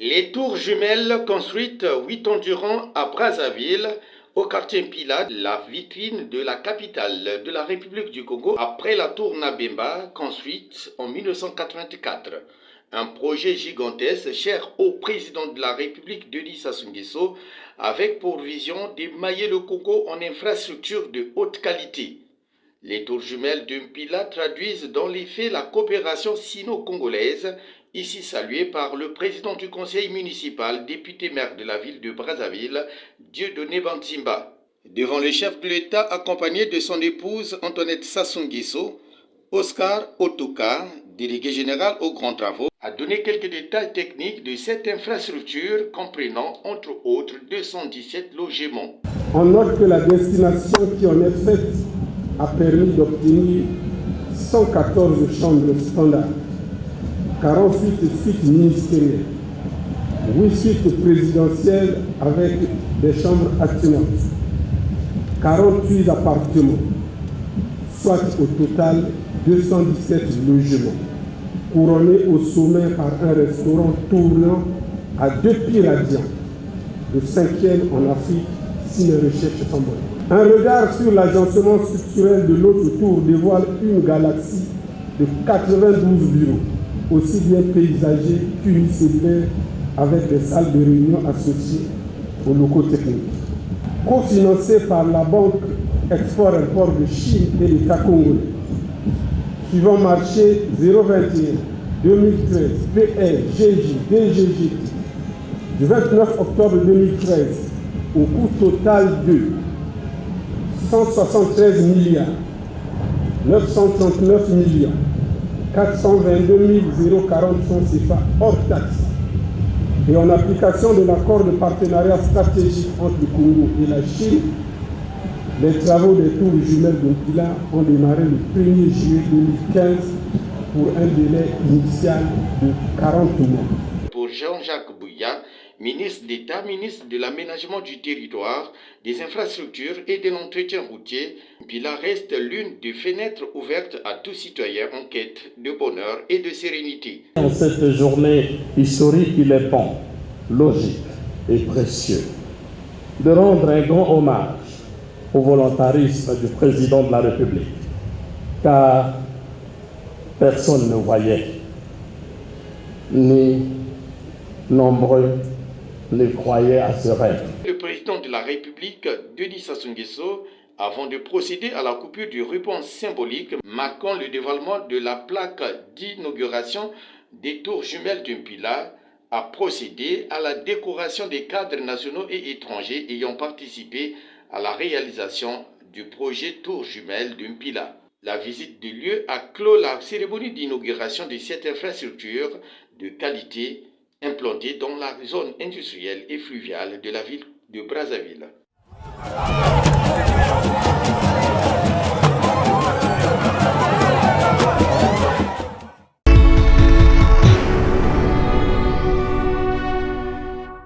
Les tours jumelles construites 8 ans durant à Brazzaville, au quartier Mpila, la vitrine de la capitale de la République du Congo, après la tour Nabemba, construite en 1984. Un projet gigantesque cher au président de la République Denis Sassou Nguesso, avec pour vision d'émailler le Congo en infrastructures de haute qualité. Les tours jumelles de Mpila traduisent dans les faits la coopération sino-congolaise, ici saluée par le président du conseil municipal, député-maire de la ville de Brazzaville, Dieudonné Bantimba. Devant le chef de l'État, accompagné de son épouse Antoinette Sassou Nguesso, Oscar Otoka, délégué général aux grands travaux, a donné quelques détails techniques de cette infrastructure comprenant entre autres 217 logements. On note que la destination qui en est faite a permis d'obtenir 114 chambres standards, 48 suites ministérielles, 8 suites présidentielles avec des chambres attenantes, 48 appartements, soit au total 217 logements, couronnés au sommet par un restaurant tournant à 2 pieds radians, le 5e en Afrique si les recherches sont bonnes. Un regard sur l'agencement structurel de l'autre tour dévoile une galaxie de 92 bureaux, aussi bien paysagers qu'unicellulaires, avec des salles de réunion associées aux locaux techniques. Cofinancé par la Banque Export-Import de Chine et l'État congolais. Suivant marché 021 2013 PR GJ DGG du 29 octobre 2013 au coût total de 173 milliards 939 millions 422 040 francs CFA hors taxe et en application de l'accord de partenariat stratégique entre le Congo et la Chine, les travaux des tours jumelles de Mpila ont démarré le 1er juillet 2015 pour un délai initial de 40 mois. Pour Jean-Jacques Bouya, ministre d'État, ministre de l'Aménagement du territoire, des infrastructures et de l'entretien routier, Mpila reste l'une des fenêtres ouvertes à tout citoyen en quête de bonheur et de sérénité. En cette journée historique, il est bon, logique et précieux de rendre un grand hommage au volontarisme du président de la République, car personne ne voyait, ni nombreux ne croyaient à ce rêve. Le président de la République, Denis Sassou Nguesso, avant de procéder à la coupure du ruban symbolique marquant le dévoilement de la plaque d'inauguration des tours jumelles de Mpila, a procédé à la décoration des cadres nationaux et étrangers ayant participé à la réalisation du projet tours jumelles de Mpila. La visite de lieu a clos la cérémonie d'inauguration de cette infrastructure de qualité implantée dans la zone industrielle et fluviale de la ville de Brazzaville.